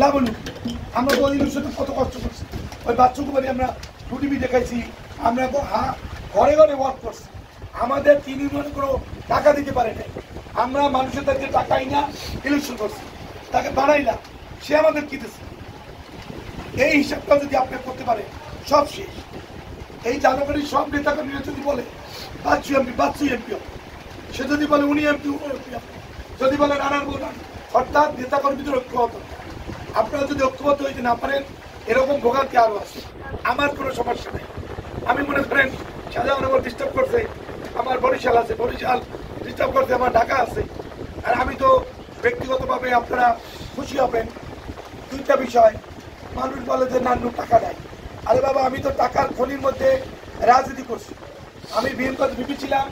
লাবণী আমরা তো ওই সাথে কত কষ্ট করছি, ওই বাচ্চাকে বাড়ি আমরা টুটিভি দেখাইছি, আমরা ঘরে ঘরে ওয়ার্ক করছি, আমাদের তিনি মনে করো টাকা দিতে পারে নাই, আমরা মানুষের কাছে টাকাই না ইলেকশন করছি, তাকে বানাইলাম, সে আমাদের কি দিচ্ছে। এই হিসাবটা যদি আপনি করতে পারে সব শেষ। এই জালকারির সব নেতাকর্মীরা যদি বলে বাচ্চু এমপি সে যদি বলে উনি এমপি যদি বলে নানার বোনান, অর্থাৎ নেতাকর্মীদের ঐক্যবদ্ধ। আপনারা যদি ঐক্যবদ্ধ হইতে না পারেন এরকম ভোগান্তি আরো আছে। আমার কোনো সমস্যা নেই, আমি মনে করেন শাহজাহানগর ডিস্টার্ব করছে, আমার বরিশাল আছে, বরিশাল ডিস্টার্ব করছে, আমার ঢাকা আছে। আর আমি তো ব্যক্তিগতভাবে আপনারা খুশি হবেন দুইটা বিষয়। মানুষ বলে যে নান্নু টাকা দেয়, আরে বাবা আমি তো টাকার খনির মধ্যে রাজনীতি করছি। আমি বিএনপি ছিলাম,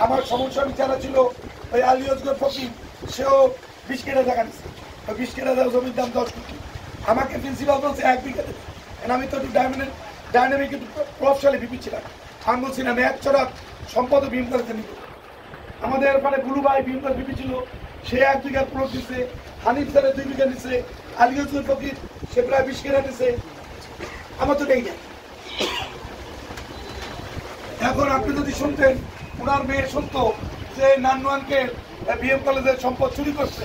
আমার সমস্যা বিচারা ছিল ওই আলিয়জগর ফকির, সেও 20 কেটা টাকা নিচ্ছে, ওই 20 কেটা জমির দাম 10 কোটি। আমাকে প্রিন্সিপাল বলছে 1 বিঘা দেবে, আমি তো একটু ডাইনামিক একটু প্রভাবশালী বিপি ছিলাম, আমি বলছিলাম 1 চড়া সম্পদ বিএনপিতে নিব। আমাদের ওখানে গুলু ভাই বিএনপির বিপি ছিল, সে 1 বিঘা প্লট দিচ্ছে, হানিফ স্যারের 2 বিঘা নিচ্ছে, আলিয়জগর ফকির সে প্রায় 20 কেটা নিচ্ছে, আমার তো নেই না। এখন আপনি যদি শুনতেন ওনার মেয়ে শুনতো যে নান্নুয়ানকে বিএম কলেজের সম্পদ চুরি করছে,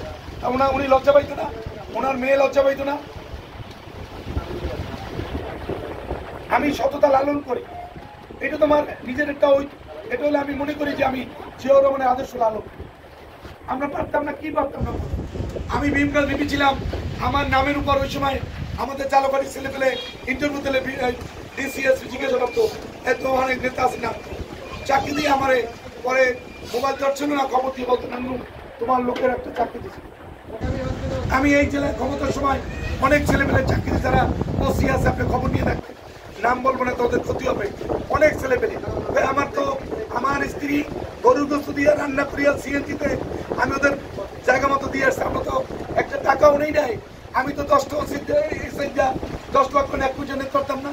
উনি লজ্জা পাইতো না? ওনার মেয়ে লজ্জা পাইতো না? আমি সততা লালন করি, এটা তোমার নিজের একটা ওই, এটা হলে আমি মনে করি যে আমি জিয়াউর রহমানের আদর্শ লালন। আমরা পারতাম না, কি পারতাম না। আমি বিএমকাল বিপি ছিলাম, আমার নামের উপর ওই সময় আমাদের চালকারি ছেলে পেলে ইন্টারভিউ দিলে ডিসিএস জিজ্ঞাসা করতো, এত অনেক নেতা আছে না, চাকরি দিয়ে আমারে পরে মোবাইল ধরছিল না, খবর দিয়ে বলতো নান্নু তোমার লোকের একটা চাকরি দিচ্ছে। আমি এই জেলায় ক্ষমতার সময় অনেক ছেলেমেয়ের চাকরি যারা ওসি আছে, আপনি খবর নিয়ে রাখবেন, নাম বলবো না তো ওদের ক্ষতি হবে। অনেক ছেলেমেয়ে, আমার তো আমার স্ত্রী গরুর গোস্ত দিয়ে রান্না করিয়া সিএনজিতে আমি ওদের জায়গা মতো দিয়ে আসছি, আমরা তো একটা টাকাও নেই নাই। আমি তো 10 লক্ষ 1 কোটি জনের করতাম না,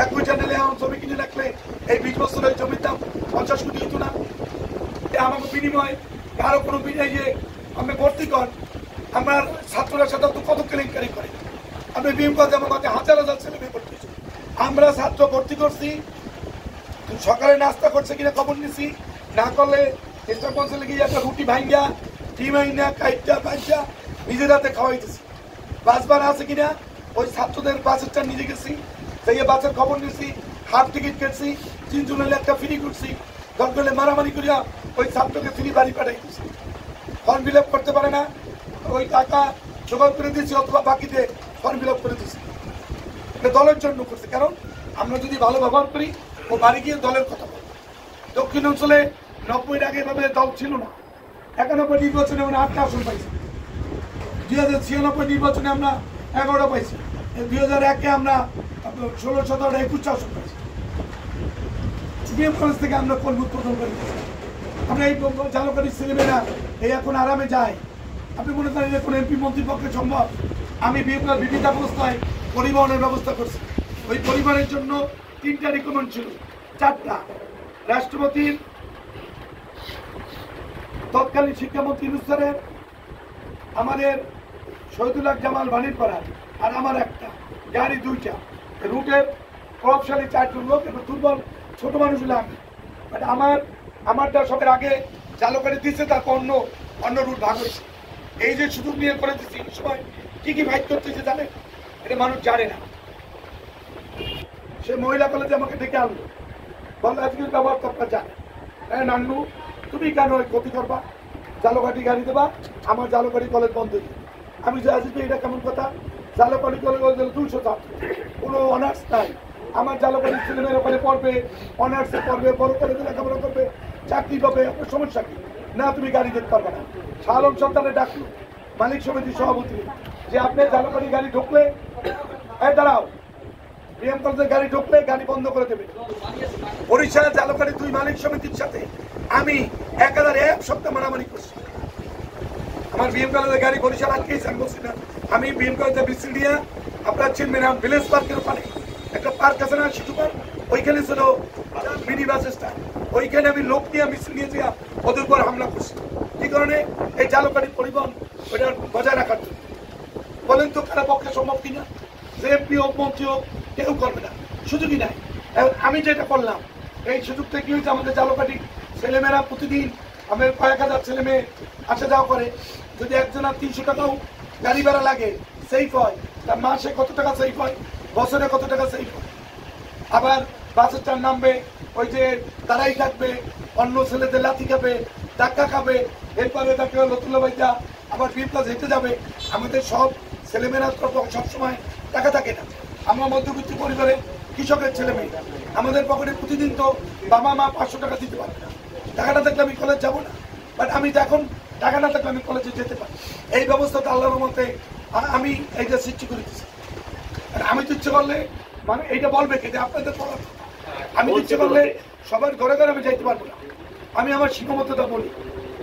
1 কোটি নিলে আমার জমি কিনে রাখলে এই 20 বছরের জমির দাম 50 কোটি হতো না। আমাকে বিনিময় কারো কোনো বিনিময় যে আমি ভর্তি কর, আমার ছাত্ররা সাথে তো কত কেলেঙ্কারি করে। আপনি বিএম কাজে আমার কাছে হাজার হাজার ছেলে মেয়ে ভর্তি হয়েছে, আমরা ছাত্র ভর্তি করছি, সকালে নাস্তা করছে কিনা খবর নিছি, না করলে স্টার কাউন্সিলে গিয়ে একটা রুটি ভাঙ্গা ডিম আইনা কাইটা ভাঙ্গা নিজের হাতে খাওয়াইতেছি। বাস ভাড়া আছে কিনা ওই ছাত্রদের বাসেরটা নিজে গেছি, সেই বাসের খবর নিছি, হাফ টিকিট কেটছি, 3 জন একটা ফ্রি করছি, দরকার হলে মারামারি করিয়া ওই ছাত্রকে ফ্রি বাড়ি পাঠাই দিচ্ছি। ফর্ম ফিল আপ করতে পারে না, ওই টাকা জোগাড় করে দিয়েছি অথবা বাকিতে ফর্ম ফিল আপ করে দিচ্ছি। এটা দলের জন্য করছে, কারণ আমরা যদি ভালো ব্যবহার করি ও বাড়ি গিয়ে দলের কথা বলবো। দক্ষিণ অঞ্চলে 90-এর আগে এভাবে দল ছিল না, 91 নির্বাচনে আমরা 8টা আসন পাইছি, 2096 নির্বাচনে আমরা 11টা পাইছি, 2001-এ আমরা 16, 17, 21টা আসন পাইছি। বিএম কলেজ থেকে আমরা কর্মোদ্বোধন করি, আমরা এই চালকারী ছেলেমেয়েরা এই এখন আরামে যায়। আপনি মনে করেন যে কোনো এমপি মন্ত্রীর পক্ষে সম্ভব? আমি বিএমকার বিভিন্ন অবস্থায় পরিবহনের ব্যবস্থা করছি। ওই পরিবারের জন্য 3টা রিকমেন্ড ছিল, 4টা। রাষ্ট্রপতির, তৎকালীন শিক্ষামন্ত্রী ইউনূস স্যারের, আমাদের শহীদুল হক জামাল বাণীরপাড়ার, আর আমার একটা গাড়ি 2টা। রুটের প্রভাবশালী 4 জন লোক, এবং দুর্বল ছোট মানুষ হলে আমি, বাট আমারটা সবের আগে চালকারি দিচ্ছে, তারপর অন্য রুট ভাগ হয়েছে। এই যে সুযোগ নিয়ে করে দিচ্ছি, এই সময় কি কি ফাইট করতেছে জানে, এটা মানুষ জানে না। সে মহিলা কলেজে আমাকে ডেকে আনলো, বললো আজকের ব্যবহার তো আপনার জানে, হ্যাঁ নান্নু তুমি কেন ওই ক্ষতি করবা, জালকাঠি গাড়ি দেবা, আমার জালকাঠি কলেজ বন্ধ দিই। আমি যে আসবে এটা কেমন কথা, জালকাঠি কলেজ 200 ছাত্র, কোনো অনার্স নাই, আমার জালকাঠির ছেলেমেয়ের ওখানে পড়বে, অনার্সে পড়বে, বড় কলেজে লেখাপড়া করবে, চাকরি পাবে, আপনার সমস্যা কি? না তুমি গাড়ি দিতে পারবে না। শালম সন্তানে ডাকলো মালিক সমিতির সভাপতি, যে আপনি জালকাঠি গাড়ি ঢুকলে দাঁড়াও, বিএম কলেজের গাড়ি ঢুকলে গাড়ি বন্ধ করে দেবে। বরিশাল জালকাঠি 2 মালিক সমিতির সাথে আমি 1 সপ্তাহ মারামারি করছি। আমার বিএম কলেজের গাড়ি বরিশাল আটকেছে, আমি বলছি না, আমি বিএম কলেজের বিসিল দিয়া আপনার চিনবেন ভিলেজ পার্কের ওখানে একটা পার্ক আছে না, শিশু পার্ক, ওইখানে ছিল মিনি বাস স্ট্যান্ড, ওইখানে আমি লোক নিয়ে মিছিল নিয়ে যাই ওদের উপর হামলা করছি। কি কারণে? এই জালকাঠি পরিবহন ওইটা বজায় রাখার জন্য। বলেন তো কারা পক্ষে সম্ভব কিনা? যে এমপি হোক মন্ত্রী হোক কেউ করবে না, সুযোগই নাই। আমি যেটা করলাম এই সুযোগটা কি হয়েছে, আমাদের জালকাঠি ছেলেমেয়েরা প্রতিদিন আমাদের কয়েক হাজার ছেলে মেয়ে আসা যাওয়া করে। যদি একজনের 300 টাকাও গাড়ি ভাড়া লাগে সেফ হয়, তার মাসে কত টাকা সেফ হয়, বছরে কত টাকা সেফ হয়। আবার বাসের চার নামবে, ওই যে তারাই থাকবে, অন্য ছেলেদের লাথি খাবে, ধাক্কা খাবে, এরপরে তাকে লতুল্লা বাইদা আবার বিপ্লাস হেঁটে যাবে। আমাদের সব ছেলেমেয়েরা তো সবসময় টাকা থাকে না। আমরা মধ্যবিত্ত পরিবারে কৃষকের ছেলে মেয়ে, আমাদের পকেটে প্রতিদিন তো বাবা মা 500 টাকা দিতে পারবে না। টাকাটা থাকলে আমি কলেজ যাবো না, বাট আমি তো এখন টাকা না থাকলে আমি কলেজে যেতে পারি। এই ব্যবস্থাটা আল্লাহর মতে আমি এইটা সৃষ্টি করে দিচ্ছি। আমি তো ইচ্ছে করলে মানে এইটা বলবে কি যে আপনাদের পড়া, আমি ইচ্ছে করলে সবার ঘরে ঘরে আমি যাইতে পারবো না। আমি আমার সীমাবদ্ধতা বলি,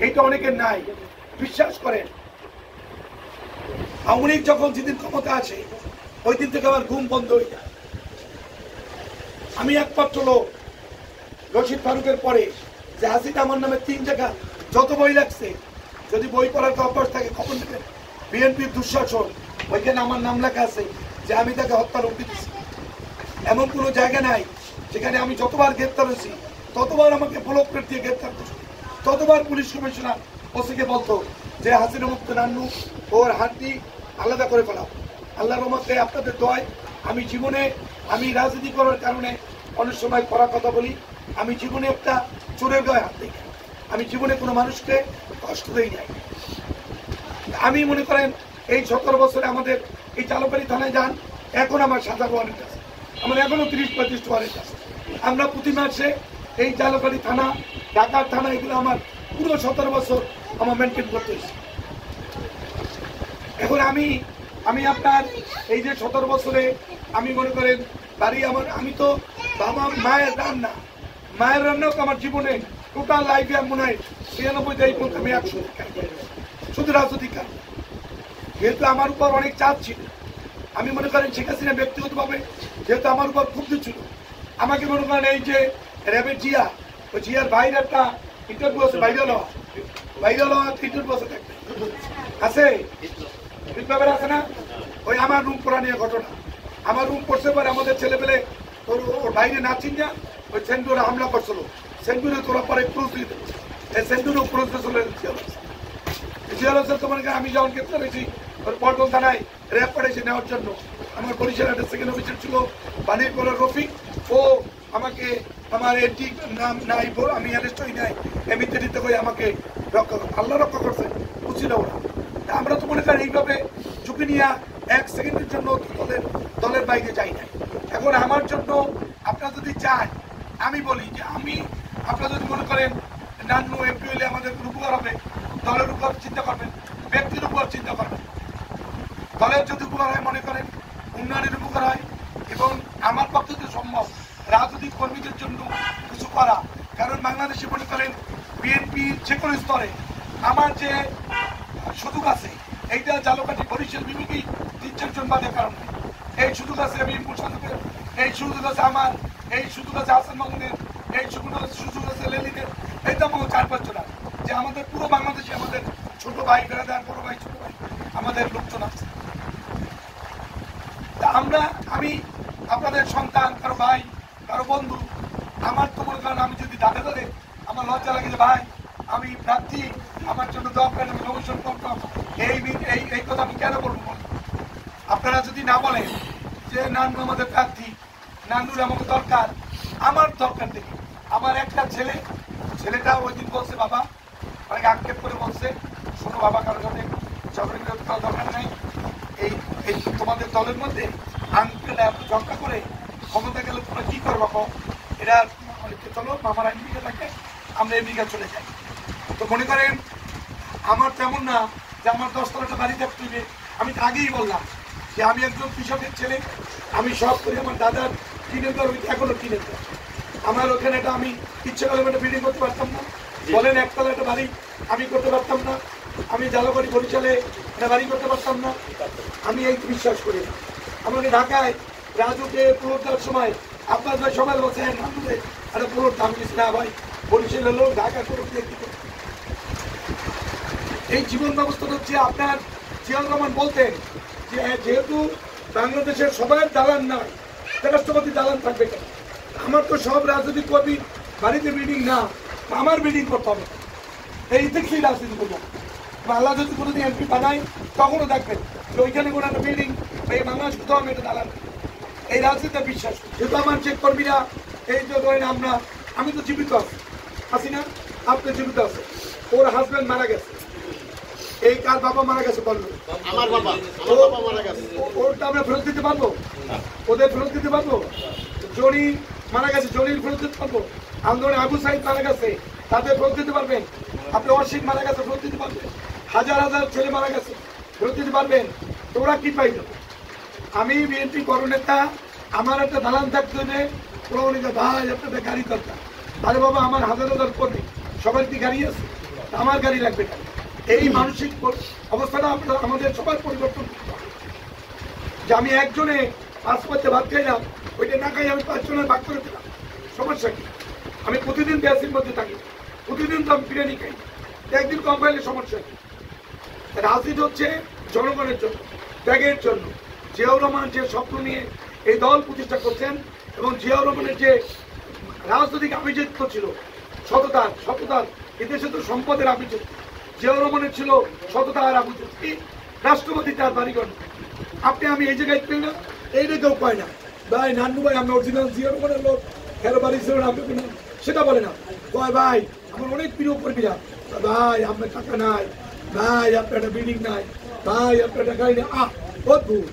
এইটা অনেকের নাই, বিশ্বাস করেন। আওয়ামী লীগ যখন যেদিন ক্ষমতা আছে ওই দিন থেকে আমার ঘুম বন্ধ হয়ে যায়। আমি একমাত্র লোক রশিদ ফারুকের পরে যে হাসিনা আমার নামে 3 জায়গা যত বই লাগছে, যদি বই পড়ার অভ্যাস থাকে খবর নেবেন, বিএনপির দুঃশাসন, ওইখানে আমার নাম লেখা আছে যে আমি তাকে হত্যার হুমকি দিচ্ছি। এমন কোনো জায়গা নাই যেখানে আমি যতবার গ্রেপ্তার হয়েছি ততবার আমাকে ব্লক প্লেট দিয়ে গ্রেপ্তার করছি, ততবার পুলিশ কমিশনার ওসিকে বলতো যে হাসিনা মুক্ত নান্নু ওর হাতটি আলাদা করে ফেলাও। আল্লাহর রহমতে আপনাদের দোয়ায় আমি জীবনে, আমি রাজনীতি করার কারণে অনেক সময় করার কথা বলি, আমি জীবনে একটা চোরের গায়ে হাত দিই, আমি জীবনে কোনো মানুষকে কষ্ট দেই নাই। আমি মনে করেন এই 17 বছরে আমাদের এই জালকাঠি থানায় যান, এখন আমার সাজা ওয়ারেন্ট আছে, আমার এখনো 30-35 ওয়ারেন্ট আছে। আমরা প্রতি মাসে এই জালকাঠি থানা, ঢাকার থানা, এগুলো আমার পুরো 17 বছর আমার মেনটেন করতে হয়েছে। এখন আমি আপনার এই যে 17 বছরে আমি মনে করেন বাড়ি আমার, আমি তো বাবা মায়ের রান্না, মায়ের রান্নাও তো আমার জীবনে টোটাল লাইফে মনে হয় 96 পর্যন্ত আমি 100 শুধু রাজনৈতিক কারণ। যেহেতু আমার উপর অনেক চাপ ছিল, আমি মনে করেন শেখ হাসিনা ব্যক্তিগতভাবে যেহেতু আমার উপর ক্ষুব্ধ ছিল, আমাকে মনে করেন এই যে র্যাবের জিয়া, ওই জিয়ার বাইরে একটা ইন্টারভিউ আছে, ভাইরাল হওয়া ইন্টারভিউ আছে, আছে আছে না, ওই আমার রুম পড়া নিয়ে ঘটনা। আমার রুম পড়ছে পরে আমাদের ছেলেপেলে ওর বাইরে না চিন্তা ওই সেন্টুরে হামলা করছিল, সেন্টুরে তোরা পরে ক্রুজ দিয়ে দিচ্ছে, এই সেন্টুরে ক্রুজ দিয়ে চলে জিয়াল হোসেন। তোমার আমি যখন গ্রেপ্তার হয়েছি ওর পল্টন থানায় র্যাব পাঠাইছে নেওয়ার জন্য। আমার বরিশাল একটা সেকেন্ড অফিসার ছিল বানির করার রফিক, ও আমাকে আমার এটি নাম নাই, আমি অ্যারেস্ট হই নাই, এমনিতে দিতে করে আমাকে রক্ষা করে, আল্লাহ রক্ষা করছে, বুঝছি না ওরা। আমরা তো মনে করেন এইভাবে ঝুঁকি নিয়ে 1 সেকেন্ডের জন্য দলের বাইরে যাই নাই। এখন আমার জন্য আপনারা যদি চান, আমি বলি যে আপনারা যদি মনে করেন নান্নু এমপি হলে আমাদের উপকার হবে, দলের উপর চিন্তা করবেন, ব্যক্তির উপর চিন্তা করবেন। দলের যদি উপকার হয়, মনে করেন উন্নয়নের উপকার হয়, এবং আমার পক্ষে তো সম্ভব রাজনৈতিক কর্মীদের জন্য কিছু করা। কারণ বাংলাদেশে মনে করেন বিএনপি যে কোনো স্তরে আমার যে সুযোগ আছে, এইটা জালকাঠি বরিশাল বিভাগেই 3-4 জন বাদে কারণ এই সুযোগ আছে। আমি মুসাদুকের এই সুযোগ আছে, আমার এই সুযোগ আছে, হাসান মামুনের এই সুযোগ আছে, লেলিনের, এইটা আমার 4-5 জন আছে, যে আমাদের পুরো বাংলাদেশে আমাদের ছোট ভাই বেড়াদার, বড় ভাই, ছোট ভাই, আমাদের লোকজন আছে। তা আমি আপনাদের সন্তান, কারো ভাই, কারো বন্ধু, আমার তো মনে করেন আমি যদি দাঁড়ে ধরে আমার লজ্জা লাগে যে ভাই আমি প্রার্থী, আমার জন্য দরকার, আমি গবেষণ করতাম, এই কথা আমি কেন বলবো? আপনারা যদি না বলেন যে নান্নু আমাদের প্রার্থী, নান্নুর আমাকে দরকার, আমার দরকার নেই। আমার একটা ছেলেটা ওই দিন বলছে, বাবা অনেক আক্ষেপ করে বলছে, শোনো বাবা, কারোর জন্য চাকরি করার দরকার নাই, এই তোমাদের দলের মধ্যে আঙ্কেলরা ঝগড়া করে ক্ষমতা গেলে তোমরা কি করবো, এরা চলো মামার আমেরিকা থাকে, আমরা আমেরিকা চলে যাই। তো মনে করেন আমার তেমন না যে আমার 10 তলাটা বাড়ি থাকতে হবে। আমি তো আগেই বললাম যে আমি একজন কৃষকের ছেলে, আমি সব করি, আমার দাদার টিনের ঘর এখনো টিনের ঘর, আমার ওখানে এটা আমি ইচ্ছে করলে একটা বিল্ডিং করতে পারতাম না, বলেন একতলা একটা বাড়ি আমি করতে পারতাম না, আমি জালকাঠি বরিশালে একটা বাড়ি করতে পারতাম না। আমি এই বিশ্বাস করি না। আমাকে ঢাকায় রাজুকে পুরোট দেওয়ার সময় আপনার ভাই সবাই বলছে নামলে একটা পুরোট দাম দিচ্ছি না ভাই, বরিশালের লোক ঢাকা পুরোট দিয়ে কি করতে। এই জীবন ব্যবস্থাটা হচ্ছে আপনার জিয়াউর রহমান বলতেন যে যেহেতু বাংলাদেশের সবাই দালান নয়, রাষ্ট্রপতি দালান থাকবে কেন? আমার তো সব রাজনৈতিক কর্মী বাড়িতে বিল্ডিং না, আমার বিল্ডিং করতে হবে, এই থেকেই রাজনীতি করবো। আল্লাহ যদি কোনোদিন এমপি বানাই তখনও দেখবেন যে ওইখানে কোনো একটা বিল্ডিং এই বাংলাদেশ কোথাও আমি এটা দালান, এই রাজনীতিতে বিশ্বাস। যেহেতু আমার যে কর্মীরা এই যে ধরেন আমি তো জীবিত আছি না, আপনি জীবিত আছে, ওর হাজব্যান্ড মারা গেছে, এই কার বাবা মারা গেছে বললো, আমার বাবা মারা গেছে, ওরটা আমরা ফেরত দিতে পারবো? ওদের ফেরত দিতে পারবো? জনি মারা গেছে, জনির ফেরত দিতে পারবো? আন্দোলনে আবু সাইদ মারা গেছে, তাদের ফেরত দিতে পারবেন? আপনি অসীম মারা গেছে, ফেরত দিতে পারবেন? হাজার হাজার ছেলে মারা গেছে, ফেরত দিতে পারবেন? তোরা কি পাইল? আমি বিএনপি করনেতা, আমার একটা দালান থাকতে হবে, ভাই আপনাদের গাড়ি দরকার। আরে বাবা, আমার হাজার হাজার কর্মী, সবার কি গাড়ি আছে? আমার গাড়ি লাগবে কেন? এই মানসিক অবস্থাটা আমাদের সবার পরিবর্তন করতে হবে। যে আমি একজনে 5 পাতে ভাত খাইলাম, ওইটা না খাই আমি 5 জনের ভাগ করে দিলাম, সমস্যা কি? আমি প্রতিদিন ব্যাসির মধ্যে থাকি, প্রতিদিন তো আমি বিরিয়ানি খাই, একদিন কম খাইলে সমস্যা কি? রাজনীতি হচ্ছে জনগণের জন্য, ত্যাগের জন্য। জিয়াউর রহমান যে স্বপ্ন নিয়ে এই দল প্রতিষ্ঠা করছেন এবং জিয়াউর রহমানের যে রাজনৈতিক আভিজাত্য ছিল, সততার এদেশে তো সম্পদের আভিজাত্য, জিয়াউর রহমানের ছিল সততার আভিজাত্য। রাষ্ট্রপতি তার বাড়িঘর, আপনি আমি এই জায়গায় পেই না, এইটা কেউ পায় না। ভাই নান্নু ভাই, আমি অরিজিনাল জিয়াউর রহমানের লোক, খেলো বাড়ি ছিল না, আপনি সেটা বলে না। কয় ভাই আমার অনেক প্রিয় কর্মীরা, ভাই আপনার টাকা নাই, ভাই আপনার একটা বিল্ডিং নাই, ভাই আপনার একটা গাড়ি নেই, অদ্ভুত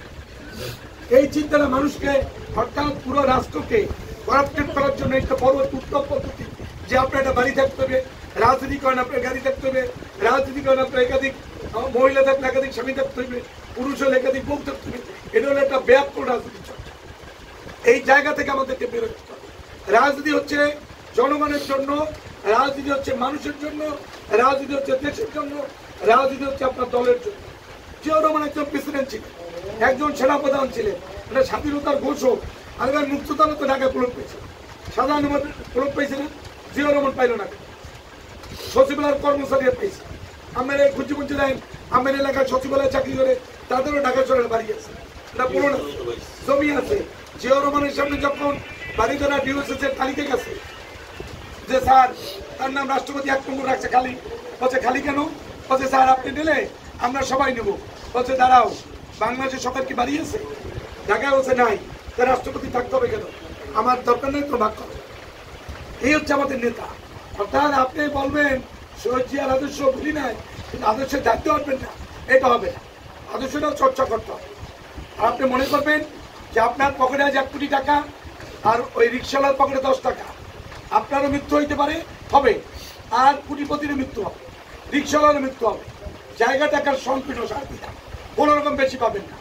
এই চিন্তাটা মানুষকে, অর্থাৎ পুরো রাষ্ট্রকে করাপ্টেড করার জন্য একটা বড় উত্তম পদ্ধতি যে আপনার একটা বাড়ি থাকতে হবে, রাজনীতি করেন আপনার গাড়ি থাকতে হবে, রাজনীতি করেন আপনার একাধিক মহিলা থাকলে একাধিক স্বামী থাকতে হবে, পুরুষ হলে একাধিক বউ থাকতে হবে। এটা হলো একটা ব্যাপক রাজনীতি চর্চা। এই জায়গা থেকে আমাদেরকে বেরোতে হবে। রাজনীতি হচ্ছে জনগণের জন্য, রাজনীতি হচ্ছে মানুষের জন্য, রাজনীতি হচ্ছে দেশের জন্য, রাজনীতি হচ্ছে আপনার দলের জন্য। জিয়াউর রহমান একজন প্রেসিডেন্ট ছিলেন, একজন সেনাপ্রধান ছিলেন, মানে স্বাধীনতার ঘোষক। আর এবার মুক্তিযোদ্ধারা তো ঢাকায় প্লট পেয়েছে, সাধারণ প্লট পেয়েছে না, জিয়াউর রহমান পাইল না। সচিবালয়ের কর্মচারীরা পেয়েছে, আমার এই খুঁজে খুঁজে দেন, আমার এলাকায় সচিবালয়ে চাকরি করে তাদেরও ঢাকা শহরের বাড়ি আছে, এটা পুরোনো জমি আছে। জিয়াউর রহমানের সামনে যখন বাড়ি ধরা ডিওএসএস এর তালিকা গেছে যে স্যার তার নাম রাষ্ট্রপতি 1 নম্বর রাখছে খালি, বলছে খালি কেন? বলছে স্যার আপনি নিলে আমরা সবাই নেব। বলছে দাঁড়াও, বাংলাদেশের সরকার কি বাড়ি আছে? ঢাকায় বলছে নাই, তা রাষ্ট্রপতি থাকতে হবে কেন? আমার দরকার নেই তো ভাগ করো। এই হচ্ছে আমাদের নেতা। অর্থাৎ আপনি বলবেন শহীদ জিয়ার আদর্শ ভুলি নাই, কিন্তু আদর্শের দায়িত্ব পারবেন না, এটা হবে না। আদর্শটাও চর্চা করতে হবে। আর আপনি মনে করবেন যে আপনার পকেটে আছে 1 কোটি টাকা আর ওই রিক্সাওয়ালার পকেটে 10 টাকা, আপনারও মৃত্যু হইতে পারে, হবে, আর কোটিপতির মৃত্যু হবে, রিক্সাওয়ালার মৃত্যু হবে। জায়গা টাকার সংকীর্ণ সার্বিকা, কোনো রকম বেশি পাবেন না।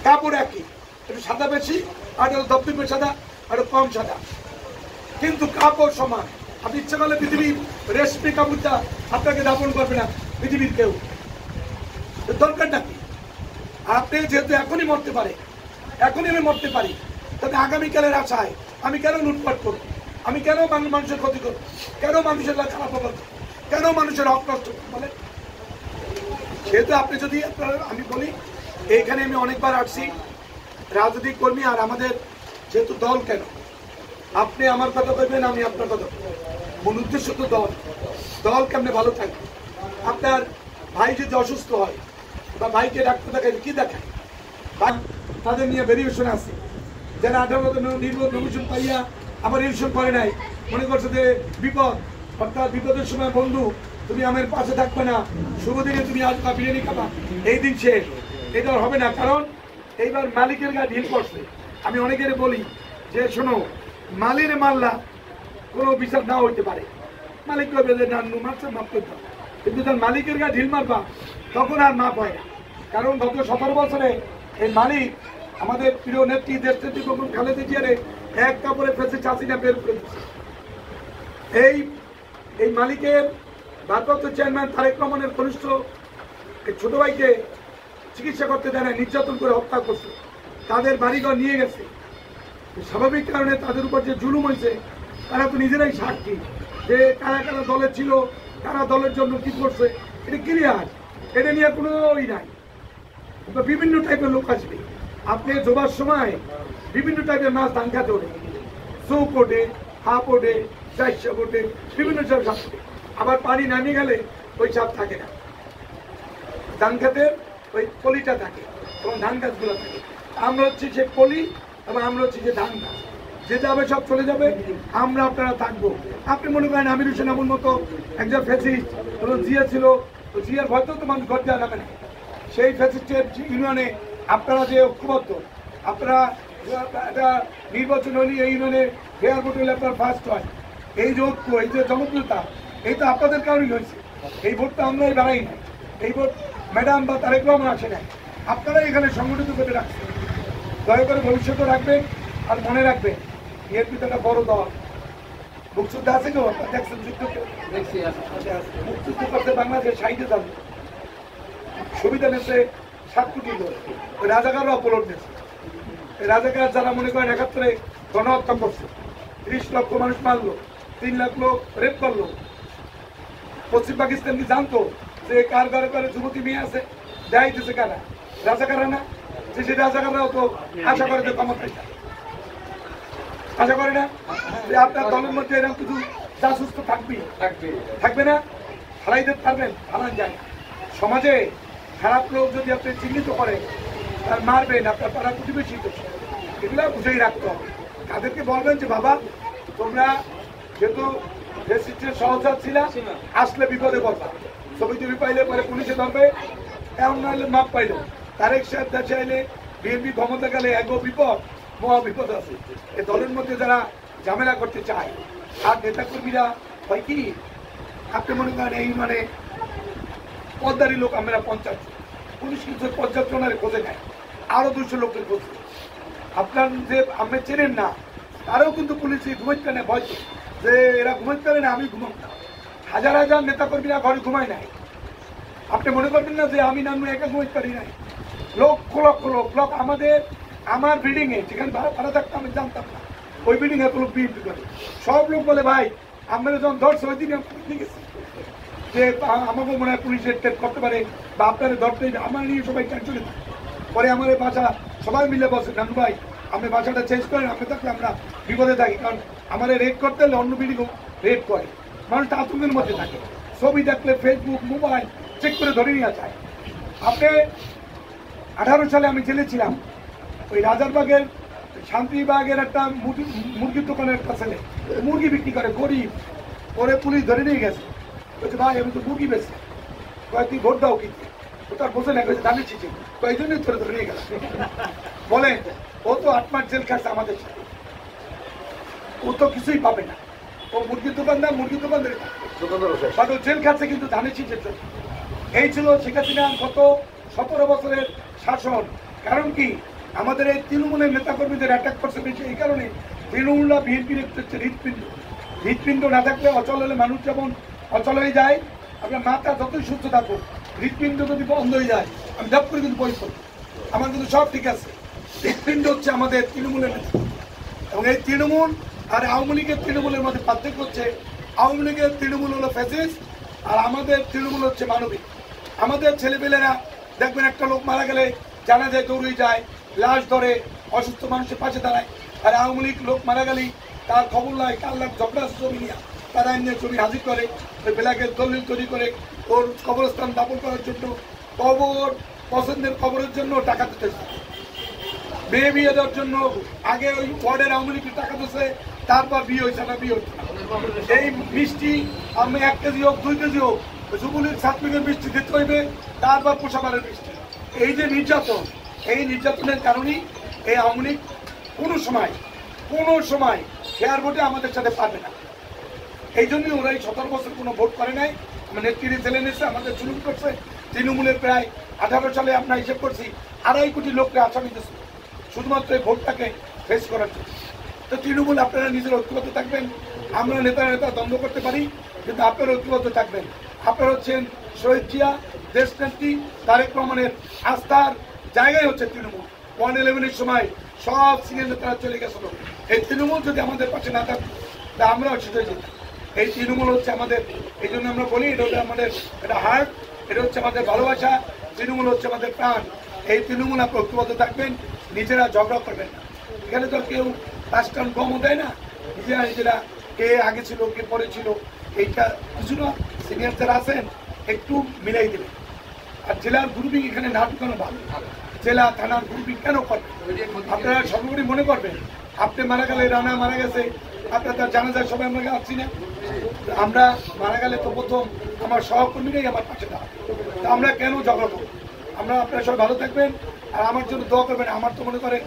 কাপড় একই, একটু সাদা বেশি, আর দপদপে সাদা, আর কম সাদা, কিন্তু কাপড় সমান। আপনি ইচ্ছা করলে পৃথিবীর রেশমি কাপড়টা আপনাকে দাপন করবে না পৃথিবীর কেউ, দরকার নাকি? আপনি যেহেতু এখনই মরতে পারে, এখনই আমি মরতে পারি, তবে আগামীকালের আশায় আমি কেন লুটপাট করব? আমি কেন মানুষের ক্ষতি করব? কেন মানুষের খারাপ করব? কেন মানুষের হক নষ্ট করব? বলে যেহেতু আপনি যদি আমি বলি, এইখানে আমি অনেকবার আসছি রাজনৈতিক কর্মী, আর আমাদের যেহেতু দল, কেন আপনি আমার কথা বলবেন, আমি আপনার কথা বলবো, মূল উদ্দেশ্য তো দল। দল কেমনে ভালো থাকবে? আপনার ভাই যদি অসুস্থ হয় বা ভাইকে ডাক্তার দেখায়, কি দেখায়? তাদের নিয়ে ভেরিয়েশন আছে, যারা 18 নির্বোধ নমিশন পাইয়া আবার রিভিশন করে নাই, মনে করছে যে বিপদ, অর্থাৎ বিপদের সময় বন্ধু তুমি আমার পাশে থাকবে না, শুভ দিনে তুমি আসবা, বিরিয়ানি খাবা, এই দিন শেষ। এটা হবে না, কারণ এইবার মালিকের গায়ে ঢিল পড়ছে। আমি অনেকের বলি যে শোনো, মালির মাল্লা কোনো বিচার না হইতে পারে, মালিক কবে যে নান্নু মারছে মাফ করতে হবে, কিন্তু তার মালিকের গায়ে ঢিল মারবা তখন আর মাপ হয় না। কারণ গত 17 বছরে এই মালিক আমাদের প্রিয় নেত্রী দেশ নেত্রী বেগম খালেদা জিয়ারে এক কাপড়ে ফেসে চাষিরা বের করে দিচ্ছে। এই মালিকের ভারপ্রাপ্ত চেয়ারম্যান তারেক রহমানের ঘনিষ্ঠ ছোট ভাইকে চিকিৎসা করতে দেয় না, নির্যাতন করে হত্যা করছে, তাদের বাড়িঘর নিয়ে গেছে। স্বাভাবিক কারণে তাদের উপর যে জুলুম হয়েছে, তারা তো নিজেরাই সাক্ষী যে কারা কারা দলে ছিল, কারা দলের জন্য কি করছে, এটা ক্লিয়ার, এটা নিয়ে কোনো নাই। তো বিভিন্ন টাইপের লোক আসবে। আপনি জোবার সময় বিভিন্ন টাইপের মাছ ধান খাতে ওঠে, চৌক ওঠে, হাফ ওঠে, চারশাপ ওঠে, বিভিন্ন সব সাপ ওঠে। আবার পানি নামিয়ে গেলে ওই সাপ থাকে না, ধান খাতের ওই কলিটা থাকে এবং ধান গাছগুলো থাকে। আমরা হচ্ছে যে কলি এবং আমরা হচ্ছে যে ধান গাছ, যে যাবে সব চলে যাবে, আমরা আপনারা থাকবো। আপনি মনে করেন আমির হোসেন আমুর মতো একজন ফ্যাসিস্ট জিয়া ছিল, জিয়ার ভয়তেও তো মানুষ ঘর দেওয়া যাবে না। সেই ফ্যাসিস্টের ইউনিয়নে আপনারা যে ঐক্যবদ্ধ, আপনারা একটা নির্বাচন হলে এই ইউনিয়নে ফেয়ার ভোট হলে আপনার ফার্স্ট হয়, এই যে ঐক্য, এই যে জনপ্রিয়তা, এই তো আপনাদের কারণেই হয়েছে। এই ভোটটা আমরাই বাড়াই না, এই ভোট ম্যাডাম বা তারেক রহমান আসে না, আপনারাই এখানে সংগঠিত করে রাখছেন। দয়া করে ভবিষ্যতে রাখবেন। আর মনে রাখবেন, বিএনপি তো একটা বড় দল, মুক্তিযুদ্ধ আছে কেউ আপনার দেখছেন? যুদ্ধ মুক্তিযুদ্ধ করতে বাংলাদেশ 60 যাবে, সুবিধা নিচ্ছে 7 কোটি লোক, ওই রাজাকাররা অপলোড নিয়েছে। এই রাজাকার যারা মনে করেন 71-এ গণহত্যা করছে, 30 লক্ষ মানুষ মারলো, 3 লাখ লোক রেপ করলো। পশ্চিম পাকিস্তান কি জানতো যে কার ঘরে ঘরে যুবতী মেয়ে আছে? দেয় দিতেছে কারা? রাজাকাররা না? যে সেই রাজাকাররাও তো আশা করে যে ক্ষমতায় যায়, আশা করে না যে আপনার দলের মধ্যে এরকম কিছু জাসুস তো থাকবে না? হারাই দিতে পারবেন? হারান যায়। সমাজে খারাপ লোক যদি আপনি চিহ্নিত করেন, তার মারবেন, আপনার পাড়া প্রতিবেশী তো, এগুলো বুঝেই রাখতে হবে। তাদেরকে বলবেন যে বাবা তোমরা যেহেতু ফেসিস্টের সহযোগ ছিল, আসলে বিপদে পড়বা, ছবি টবি পাইলে পরে পুলিশে ধরবে, এমন নাহলে মাপ পাইল। তারেক সাহেব দেশে আইলে বিএনপি ক্ষমতা গেলে এগো বিপদ, মহা বিপদ আছে। এই দলের মধ্যে যারা ঝামেলা করতে চায় আর নেতাকর্মীরা হয় কি, আপনি মনে করেন এই মানে পদ্মারি লোক আমরা 50, পুলিশ কিন্তু 50 জনের খোঁজে নেয়, আরো 200 লোকের খোঁজে। আপনার যে আপনি চেনেন না, তারাও কিন্তু পুলিশে ঘুমাইতে নেয় ভয়, যে এরা ঘুমাইতে পারে না, আমি ঘুমাব না। হাজার হাজার নেতাকর্মীরা ঘরে ঘুমায় নাই। আপনি মনে করবেন না যে আমি নানু একা ঘুমাইতে পারি নাই, লক্ষ লক্ষ লোক লোক আমার বিল্ডিং এ যেখানে ভাড়া থাকতাম আমি জানতাম না, ওই বিল্ডিং এত লোক বিএনপি করে। সব লোক বলে ভাই আমরা যখন ধরছে ওই দিনে ঠিক আছে যে আমাকে মনে হয় পুলিশের টেপ করতে পারে বা আপনারা ধরতে, আমার নিয়ে সবাই টেনশনে থাকে। পরে আমার এই বাসা সবাই মিলে বসে, নানু ভাই আপনি বাসাটা চেঞ্জ করেন, আপনি থাকলে আমরা বিপদে থাকি, কারণ আমার রেড করতে হলে অন্য বিল্ডিং রেড করে, মানুষটা আতঙ্কের মধ্যে থাকে। ছবি দেখলে ফেসবুক মোবাইল চেক করে ধরে নিয়ে যায়। আপনি 18 সালে আমি জেলে ছিলাম, ওই রাজারবাগের শান্তিবাগের একটা মুরগির দোকানের একটা ছেলে মুরগি বিক্রি করে, গরিব, পরে পুলিশ ধরে নিয়ে গেছে, বলছে ভাই আমি তো মুরগি বেশি, তুই ভোট দাও কিন্তু, ও তার বোঝে না, দামি ছিচি, তো এই জন্যই ধরে নিয়ে গেল। বলেন ও তো 8 মাস জেল খাচ্ছে আমাদের সাথে, ও তো কিছুই পাবে না, ও মুরগির দোকানদার, মুরগির দোকানদার জেল খাচ্ছে কিন্তু ধানে ছিচের জন্য। এই ছিল শেখ হাসিনা গত 17 বছরের শাসন। কারণ কি আমাদের এই তৃণমূলের নেতাকর্মীদের অ্যাটাক করছে বেশি, এই কারণে তৃণমূলরা বিএনপির হচ্ছে হৃৎপিণ্ড। হৃৎপিণ্ড না থাকলে অচল হলে মানুষ যেমন অচল হয়ে যায়, আপনার মাথা যতই সুস্থ থাকুক, হৃৎপিণ্ড যদি বন্ধ হয়ে যায় আমি ডাব করে কিন্তু বই করি, আমার কিন্তু সব ঠিক আছে। হৃৎপিণ্ড হচ্ছে আমাদের তৃণমূলের নেতা, এবং এই তৃণমূল আর আওয়ামী লীগের তৃণমূলের মধ্যে পার্থক্য হচ্ছে আওয়ামী লীগের তৃণমূল হলো ফ্যাসিস্ট আর আমাদের তৃণমূল হচ্ছে মানবিক। আমাদের ছেলেপেলেরা দেখবেন একটা লোক মারা গেলে জানা যায় দৌড়ে যায়, লাশ ধরে, অসুস্থ মানুষের পাশে দাঁড়ায়। আর আওয়ামী লীগ লোক মারা গেলেই তার খবর নয়, কার লাখ ঝগড়া জমি নিয়ে তারা এমনি জমি হাজির করে, ওই বেলাকে দলিল তৈরি করে ওর কবরস্থান দাপন করার জন্য, কবর পছন্দের কবরের জন্য টাকা দিতে, মেয়ে বিয়ে দেওয়ার জন্য আগে ওই ওয়ার্ডের আওয়ামী লীগের টাকা দিচ্ছে, তারপর বিয়ে হয়েছে না বিয়ে হচ্ছে না। এই মিষ্টি আমি 1 কেজি হোক 2 কেজি হোক যুবলীগ ছাত্রলীগের মিষ্টি দিতে হইবে, তারপর পোষাবারের মিষ্টি। এই যে নির্যাতন, এই নির্যাতনের কারণেই এই আওয়ামী লীগ কোনো সময় শেয়ার ভোটে আমাদের সাথে পারবে না। এই জন্যই ওরা এই 17 বছর কোনো ভোট করে নাই। আমার নেত্রী জেলে নিয়েছে, আমাদের জুলুম করছে। তৃণমূলের প্রায় 18 সালে আমরা হিসেব করছি 2.5 কোটি লোককে আসামি দিয়েছে শুধুমাত্র এই ভোটটাকে ফেস করার জন্য। তো তৃণমূল আপনারা নিজের ঐক্যবদ্ধ থাকবেন, আমরা নেতা দ্বন্দ্ব করতে পারি, কিন্তু আপনারা ঐক্যবদ্ধ থাকবেন। আপনারা হচ্ছেন শহীদ জিয়া, দেশ নেত্রী তারেক রহমানের আস্থার জায়গায় হচ্ছে তৃণমূল। 111-এর সময় সব সিনিয়র নেতারা চলে গেছিল, এই তৃণমূল যদি আমাদের পাশে না থাকতো তা আমরা অসুস্থ হয়ে যেতাম। এই তৃণমূল হচ্ছে আমাদের, এই জন্য আমরা বলি এটা হচ্ছে আমাদের, এটা হার্ট, এটা হচ্ছে আমাদের ভালোবাসা, তৃণমূল হচ্ছে আমাদের প্রাণ। এই তৃণমূল আপনার ঐক্যবদ্ধ থাকবেন, নিজেরা ঝগড়া করবেন না। এখানে তো কেউ 5 টান কমও দেয় না, নিজেরা কে আগে ছিল কে পরে ছিল এইটা কিছু না, সিনিয়র যারা আছেন একটু মিলাই দেবেন। আর জেলার গ্রুপিং এখানে না ঢুকানো ভালো, জেলা থানার গ্রুপিং কেন করবেন? আপনারা সর্বোপরি মনে করবেন আপনি মারা গেলে, রানা মারা গেছে, আপনার তার জানা যায় সবাই আমরা আসছি না, আমরা মারা গেলে তো প্রথম আমার সহকর্মীরাই আমার পাশে দাঁড়াবে। তা আমরা কেন ঝগড়া করবো? আমরা আপনারা সবাই ভালো থাকবেন আর আমার জন্য দোয়া করবেন। আমার তো মনে করেন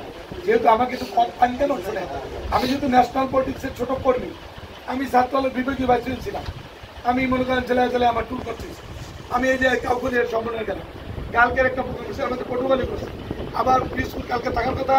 যেহেতু আমাকে তো কম পানি কেন হচ্ছে না, আমি যেহেতু ন্যাশনাল পলিটিক্সের ছোট কর্মী, আমি ছাত্রদলের বিভাগীয় ভাইস প্রেসিডেন্ট ছিলাম, আমি মনে করেন জেলায় জেলায় আমার ট্যুর করছি, আমি এই যে কাউকে সম্মেলনে গেলাম, কালকের একটা আমাদের পটুয়ালি করছি, আবার স্কুল কালকে থাকার কথা।